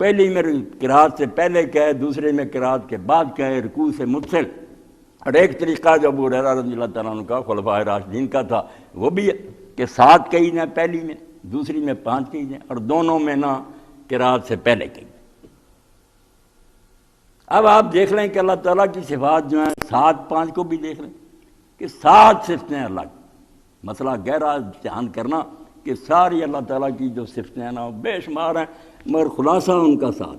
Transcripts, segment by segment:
پہلی میں قرات سے پہلے کہے، دوسرے میں قرات کے بعد کہے، رکوع سے متصل۔ اور ایک طریقہ جو ابو ہریرہ رضی اللہ تعالیٰ عنہ کا خلفائے راشدین کا تھا وہ بھی ہے کہ 7 کہی جائیں پہلی میں، دوسری میں 5 کہی جائیں، اور دونوں میں نہ قرات سے پہلے کہی۔ اب آپ دیکھ لیں کہ اللہ تعالیٰ کی صفات جو ہیں 7 5 کو بھی دیکھ لیں کہ 7 صفتیں اللہ کی۔ مسئلہ گہرا دھیان کرنا کہ ساری اللہ تعالیٰ کی جو صفتیں ہیں نا وہ بے شمار ہیں، مگر خلاصہ ان کا 7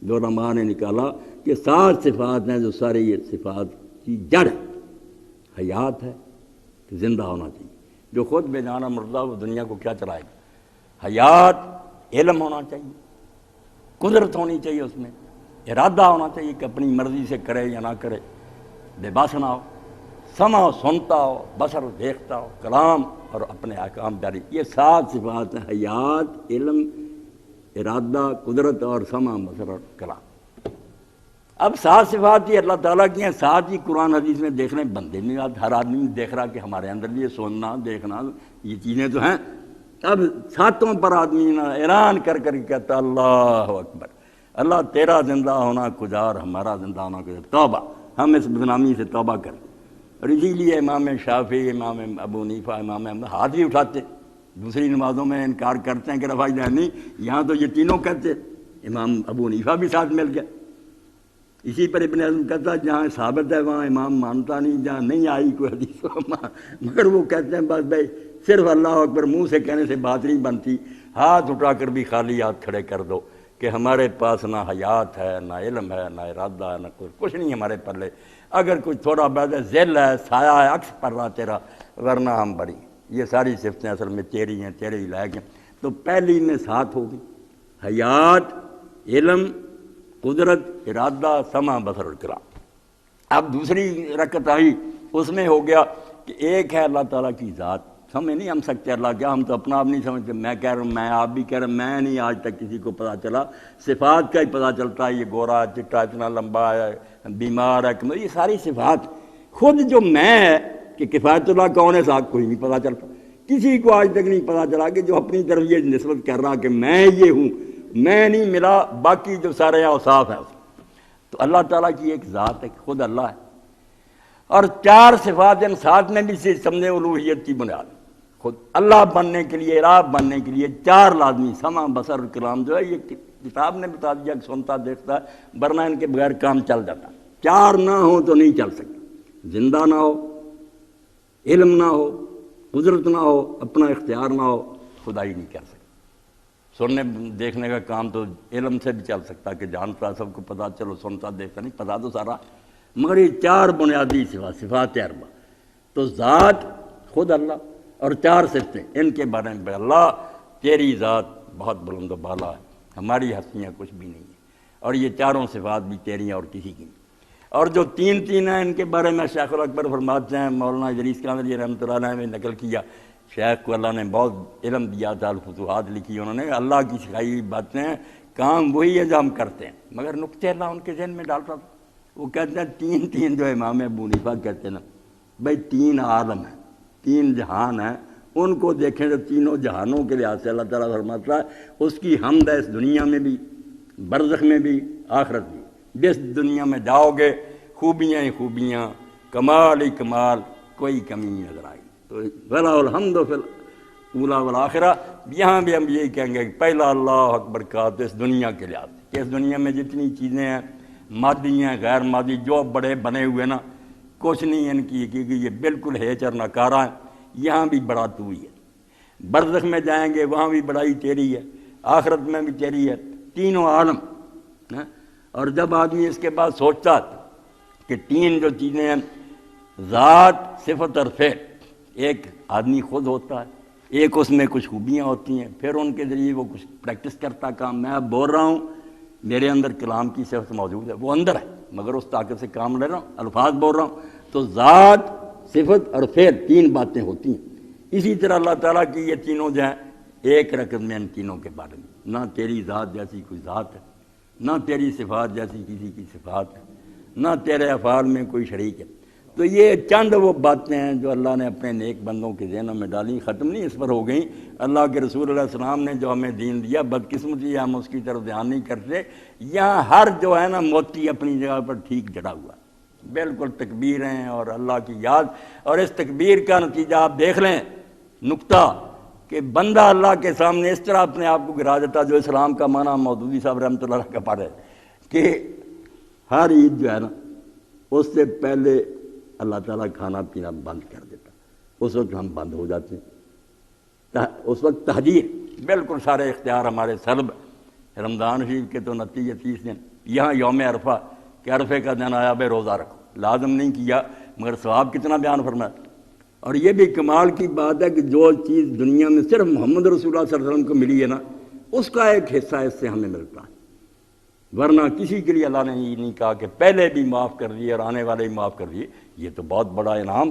جو علماء نے نکالا کہ 7 صفات ہیں جو ساری یہ صفات کی جڑ ہے۔ حیات ہے کہ زندہ ہونا چاہیے، جو خود بے جانا مردہ وہ دنیا کو کیا چلائے گا۔ حیات علم ہونا چاہیے، قدرت ہونی چاہیے، اس میں ارادہ ہونا چاہیے کہ اپنی مرضی سے کرے یا نہ کرے، بے بس نہ ہو، سمع سنتا ہو، بصر دیکھتا ہو، کلام اور اپنے احکام جاری۔ یہ 7 صفات ہیں، حیات، علم، ارادہ، قدرت اور سمع بصر اور کلام۔ اب 7 صفات ہی اللہ تعالیٰ کی ہیں، 7 ہی قرآن حدیث میں دیکھ لیں، بندے میں ہر آدمی دیکھ رہا کہ ہمارے اندر بھی یہ سننا دیکھنا یہ چیزیں تو ہیں۔ اب 7 پر آدمی نہ اعلان کر کر کہتا اللہ اکبر، اللہ تیرا زندہ ہونا کجا اور ہمارا زندہ ہونا کجا، توبہ، ہم اس بدنامی سے توبہ کریں۔ اور اسی لیے امام شافعی، امام ابو حنیفہ، امام احمد ہاتھ بھی اٹھاتے، دوسری نمازوں میں انکار کرتے ہیں کہ رفع دین نہیں، یہاں تو یہ تینوں کہتے، امام ابو حنیفہ بھی ساتھ مل گیا۔ اسی پر ابن حزم کہتا ہے جہاں ثابت ہے وہاں امام مانتا نہیں، جہاں نہیں آئی کوئی حدیث مگر وہ کہتے ہیں بس بھائی صرف اللہ اکبر منہ سے کہنے سے بات نہیں بنتی، ہاتھ اٹھا کر بھی خالی ہاتھ کھڑے کر دو کہ ہمارے پاس نہ حیات ہے، نہ علم ہے، نہ ارادہ ہے، نہ کچھ نہیں ہمارے پلے، اگر کچھ تھوڑا بہت ذل ہے، سایہ ہے، عکس پڑ رہا تیرا، ورنہ ہم بڑی۔ یہ ساری صفتیں اصل میں تیری ہیں، تیرے ہی لائق ہیں۔ تو پہلی میں 7 ہوگی، حیات، علم، قدرت، ارادہ، سمع بصر اور کلام۔ اب دوسری رکعت آئی، اس میں ہو گیا کہ ایک ہے اللہ تعالیٰ کی ذات، سمجھ نہیں ہم سکتے اللہ کیا، ہم تو اپنا آپ نہیں سمجھتے، میں کہہ رہا ہوں، میں آپ بھی کہہ رہے ہیں، میں نہیں آج تک کسی کو پتہ چلا، صفات کا ہی پتہ چلتا ہے، یہ گورا چٹا اتنا لمبا ہے، بیمار ہے، یہ ساری صفات خود جو میں ہے کہ کفایت اللہ کون ہے صاحب کوئی نہیں پتہ چلتا، کسی کو آج تک نہیں پتہ چلا کہ جو اپنی طرف یہ نسبت کر رہا کہ میں یہ ہوں، میں نہیں ملا، باقی جو سارے اوصاف ہیں۔ تو اللہ تعالیٰ کی ایک ذات ہے، خود اللہ ہے، اور 4 صفات ان 7 میں بھی سے سمجھے الوہیت کی بنیاد، خود اللہ بننے کے لیے، رب بننے کے لیے 4 لازمی، سمع بصر کلام جو ہے یہ کتاب نے بتا دیا کہ سنتا دیکھتا ہے، ورنہ ان کے بغیر کام چل جاتا، 4 نہ ہو تو نہیں چل سکتا، زندہ نہ ہو، علم نہ ہو، قدرت نہ ہو، اپنا اختیار نہ ہو، خدائی نہیں کر سکتا۔ سننے دیکھنے کا کام تو علم سے بھی چل سکتا کہ جانتا سب کو پتہ، چلو سنتا دیکھتا نہیں، پتہ تو سارا، مگر یہ 4 بنیادی صفات اربع، تو ذات خود اللہ اور 4 صفتیں ان کے بارے میں اللہ تیری ذات بہت بلند و بالا ہے، ہماری ہستیاں کچھ بھی نہیں ہیں، اور یہ 4 صفات بھی تیری ہیں اور کسی کی نہیں۔ اور جو 3 ہیں ان کے بارے میں شیخ الاکبر فرماتے ہیں، مولانا ادریس قادری رحمۃ اللہ علیہ نے نقل کیا، شیخ کو اللہ نے بہت علم دیا تھا، الفتوحات لکھی انہوں نے، اللہ کی سکھائی ہوئی باتیں، کام وہی ہے جو ہم کرتے ہیں، مگر نقطے اللہ ان کے ذہن میں ڈالتا تھا۔ وہ کہتے ہیں 3 جو امام ابو حنیفہ کہتے ہیں نا بھائی 3 عالم ہیں، 3 جہان ہیں، ان کو دیکھیں تو تینوں جہانوں کے لحاظ سے اللہ تعالیٰ فرماتا ہے اس کی حمد ہے اس دنیا میں بھی، برزخ میں بھی، آخرت بھی، جس دنیا میں جاؤ گے خوبیاں ہی خوبیاں، کمال ہی کمال، کوئی کمی نہیں نظر آئی۔ تو وَلَهُ الْحَمْدُ فِي الْأُولَىٰ وَالْآخِرَةِ، یہاں بھی ہم یہی کہیں گے کہ پہلا اللہ اکبر کا تو اس دنیا کے لحاظ سے، کہ اس دنیا میں جتنی چیزیں ہیں، مادی ہیں، غیر مادی، جو بڑے بنے ہوئے نا، کچھ نہیں ان کی کہ یہ بالکل ہیچ اور ناکارہ ہیں، یہاں بھی بڑا تو ہی ہے، برزخ میں جائیں گے وہاں بھی بڑائی تیری ہے، آخرت میں بھی تیری ہے، تینوں عالم۔ اور جب آدمی اس کے بعد سوچتا کہ 3 جو چیزیں ہیں، ذات، صفت اور فعل، ایک آدمی خود ہوتا ہے، ایک اس میں کچھ خوبیاں ہوتی ہیں، پھر ان کے ذریعے وہ کچھ پریکٹس کرتا کام، میں اب بول رہا ہوں میرے اندر کلام کی صفت موجود ہے، وہ اندر ہے مگر اس طاقت سے کام لے رہا ہوں، الفاظ بول رہا ہوں، تو ذات، صفت اور فعل 3 باتیں ہوتی ہیں۔ اسی طرح اللہ تعالیٰ کی یہ تینوں جو ہیں ایک رقم میں ان تینوں کے بارے میں، نہ تیری ذات جیسی کوئی ذات ہے، نہ تیری صفات جیسی کسی کی صفات ہے، نہ تیرے افعال میں کوئی شریک ہے۔ تو یہ چند وہ باتیں ہیں جو اللہ نے اپنے نیک بندوں کے ذہنوں میں ڈالی، ختم نہیں اس پر ہو گئیں۔ اللہ کے رسول علیہ السلام نے جو ہمیں دین دیا، بدقسمتی ہم اس کی طرف دھیان نہیں کرتے۔ یہاں ہر جو ہے نا موتی اپنی جگہ پر ٹھیک جڑا ہوا، بالکل تکبیریں اور اللہ کی یاد، اور اس تکبیر کا نتیجہ آپ دیکھ لیں، نقطہ کہ بندہ اللہ کے سامنے اس طرح اپنے آپ کو گرا دیتا، جو اسلام کا معنی مودودی صاحب رحمۃ اللہ علیہ کا پڑھ ہے کہ ہر عید جو ہے نا اس سے پہلے اللہ تعالیٰ کھانا پینا بند کر دیتا، اس وقت ہم بند ہو جاتے ہیں، اس وقت تحجیر، بالکل سارے اختیار ہمارے سلب۔ رمضان شریف کے تو 29 دن، یہاں یوم عرفہ کہ عرفے کا دن آیا بھائی روزہ رکھو، لازم نہیں کیا مگر ثواب کتنا بیان فرمایا۔ اور یہ بھی کمال کی بات ہے کہ جو چیز دنیا میں صرف محمد رسول اللہ صلی اللہ علیہ وسلم کو ملی ہے نا، اس کا ایک حصہ اس سے ہمیں ملتا ہے، ورنہ کسی کے لیے اللہ نے یہ نہیں کہا کہ پہلے بھی معاف کر دیے اور آنے والے بھی معاف کر دیے۔ یہ تو بہت بڑا انعام،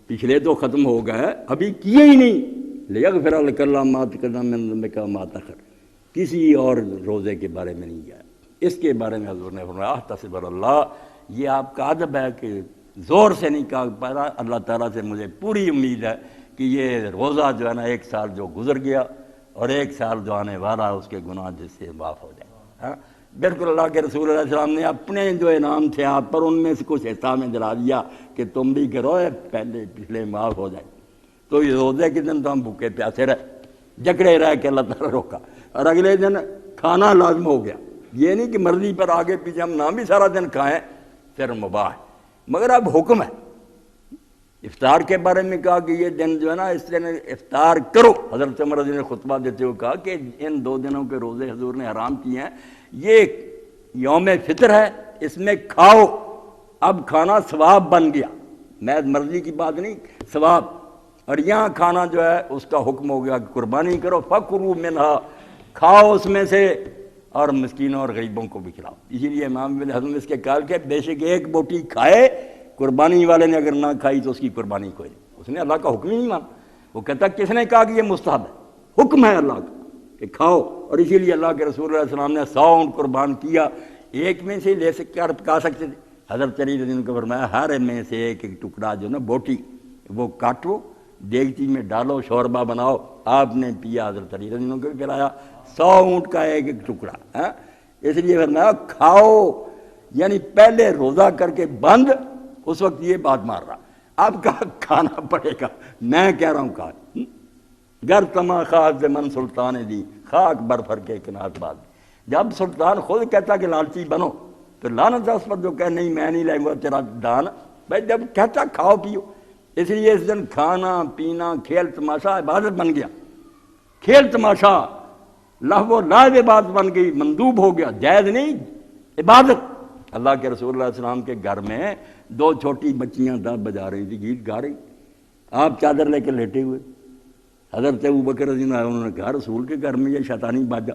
پچھلے تو ختم ہو گئے، ابھی کیے ہی نہیں، لیغفر لک اللہ ما تقدم من ذنبک وما تأخر، کسی اور روزے کے بارے میں نہیں گیا۔ اس کے بارے میں حضور نے فرمایا احتسب اللہ، یہ آپ کا ادب ہے کہ زور سے نہیں کہا پا، اللہ تعالیٰ سے مجھے پوری امید ہے کہ یہ روزہ جو ہے نا ایک سال جو گزر گیا اور ایک سال جو آنے والا اس کے گناہ جس سے معاف ہو جائے۔ بالکل اللہ کے رسول علیہ السلام نے اپنے جو انعام تھے آپ پر، ان میں سے کچھ حصہ میں دلا دیا کہ تم بھی کرو پہلے پچھلے معاف ہو جائے۔ تو یہ روزے کے دن تو ہم بھوکے پیاسے رہے، جکڑے رہ کے اللہ تعالیٰ روکا، اور اگلے دن کھانا لازم ہو گیا۔ یہ نہیں کہ مرضی پر آگے پیچھے ہم نہ بھی سارا دن کھائیں، پھر مباح ہے، مگر اب حکم ہے۔ افطار کے بارے میں کہا کہ یہ دن جو ہے نا اس دن افطار کرو۔ حضرت عمر رضی اللہ عنہ نے خطبہ دیتے ہوئے کہا کہ ان 2 دنوں کے روزے حضور نے حرام کیے ہیں، یہ یوم فطر ہے، اس میں کھاؤ۔ اب کھانا ثواب بن گیا، محض مرضی کی بات نہیں، ثواب۔ اور یہاں کھانا جو ہے اس کا حکم ہو گیا کہ قربانی کرو، فکروا منہا، کھاؤ اس میں سے، اور مسکینوں اور غریبوں کو بھی کھلاؤ۔ اسی لیے امام ابن حزم اس کے قال کہ بے شک ایک بوٹی کھائے، قربانی والے نے اگر نہ کھائی تو اس کی قربانی کوئی نہیں، اس نے اللہ کا حکم ہی نہیں مانا۔ وہ کہتا کس نے کہا کہ یہ مستحب ہے، حکم ہے اللہ کا کہ کھاؤ۔ اور اسی لیے اللہ کے رسول علیہ السلام نے 100 اونٹ قربان کیا، ایک میں سے لے سکتے اور پکا سکتے تھے۔ حضرت علی رضی اللہ عنہ کو فرمایا ہر میں سے ایک ایک ٹکڑا جو نا بوٹی وہ کاٹو، دیگچی میں ڈالو، شوربہ بناؤ۔ آپ نے پیا، حضرت علی رضی اللہ عنہ کو کھلایا 100 اونٹ کا ایک ایک ٹکڑا۔ اس لیے فرمایا کھاؤ، یعنی پہلے روزہ کر کے بند، اس وقت یہ بات مار رہا، اب کا کھانا پڑے گا۔ میں کہہ رہا ہوں کھا، گر تما خاص من سلطان دی خاک بر پھر کے کنات بات۔ جب سلطان خود کہتا کہ لالچی بنو تو لعنت ہے اس پر جو کہ نہیں میں نہیں لیں گا تیرا دان۔ بھائی جب کہتا کھاؤ پیو، اس لیے اس دن کھانا پینا کھیل تماشا عبادت بن گیا، کھیل تماشا لہو و لعب عبادت بن گئی، مندوب ہو گیا، جائز نہیں عبادت۔ اللہ کے رسول اللہ علیہ السلام کے گھر میں 2 چھوٹی بچیاں دب بجا رہی تھی، گیت گا رہی، آپ چادر لے کے لیٹے ہوئے۔ حضرت ابوبکر رضی اللہ عنہ انہوں نے کہا رسول کے گھر میں یہ شیطانی باجا،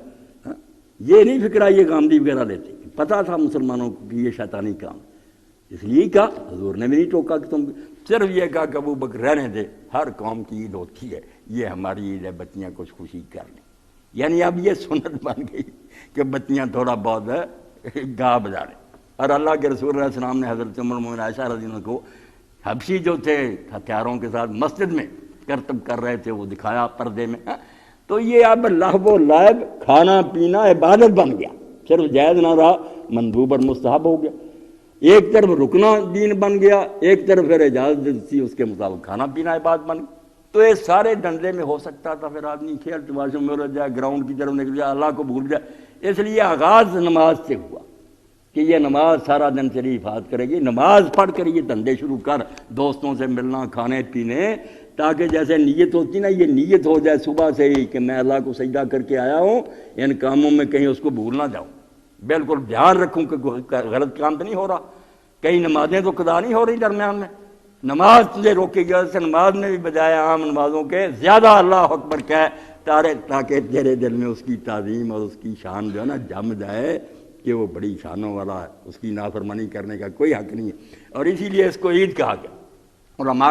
یہ نہیں فکرہ یہ گاندھی وغیرہ لیتے، پتہ تھا مسلمانوں کو کہ یہ شیطانی کام، اس لیے کہا حضور نے بھی نہیں ٹوکا کہ تم، صرف یہ کہا کہ ابوبکر رہنے دے، ہر قوم کی عید ہوتی ہے، یہ ہماری عید ہے، بچیاں کچھ خوشی کر لیں۔ یعنی اب یہ سنت بن گئی کہ بچیاں تھوڑا بہت گا بجا لیں۔ اور اللہ کے رسول اللہ علیہ السلام نے حضرت ام المؤمنین عائشہ رضی اللہ عنہ کو حبشی جو تھے ہتھیاروں کے ساتھ مسجد میں کرتب کر رہے تھے، وہ دکھایا پردے میں۔ تو یہ اب لہو و لعب، کھانا پینا عبادت بن گیا، صرف جائز نہ رہا، مندوب اور مستحب ہو گیا۔ ایک طرف رکنا دین بن گیا، ایک طرف پھر اجازت تھی اس کے مطابق کھانا پینا عبادت بن گیا۔ تو یہ سارے ڈنڈے میں ہو سکتا تھا، پھر آدمی کھیل تماشوں میں رہ جائے، گراؤنڈ کی طرف نکل جائے، اللہ کو بھول جائے۔ اس لیے آغاز نماز سے ہوا کہ یہ نماز سارا دن تیری حفاظت کرے گی، نماز پڑھ کر یہ دھندے شروع کر، دوستوں سے ملنا، کھانے پینے، تاکہ جیسے نیت ہوتی نا، یہ نیت ہو جائے صبح سے ہی کہ میں اللہ کو سجدہ کر کے آیا ہوں، ان کاموں میں کہیں اس کو بھول نہ جاؤں، بالکل دھیان رکھوں کہ غلط کام تو نہیں ہو رہا، کئی نمازیں تو قضا نہیں ہو رہی درمیان میں، نماز تجھے روکے گی، سے نماز میں بھی بجائے عام نمازوں کے زیادہ اللہ اکبر کہے تاکہ تیرے دل میں اس کی تعظیم اور اس کی شان جو ہے نا جم جائے کہ وہ بڑی شانوں والا ہے، اس کی نافرمانی کرنے کا کوئی حق نہیں ہے۔ اور اسی لیے اس کو عید کہا گیا۔ علماء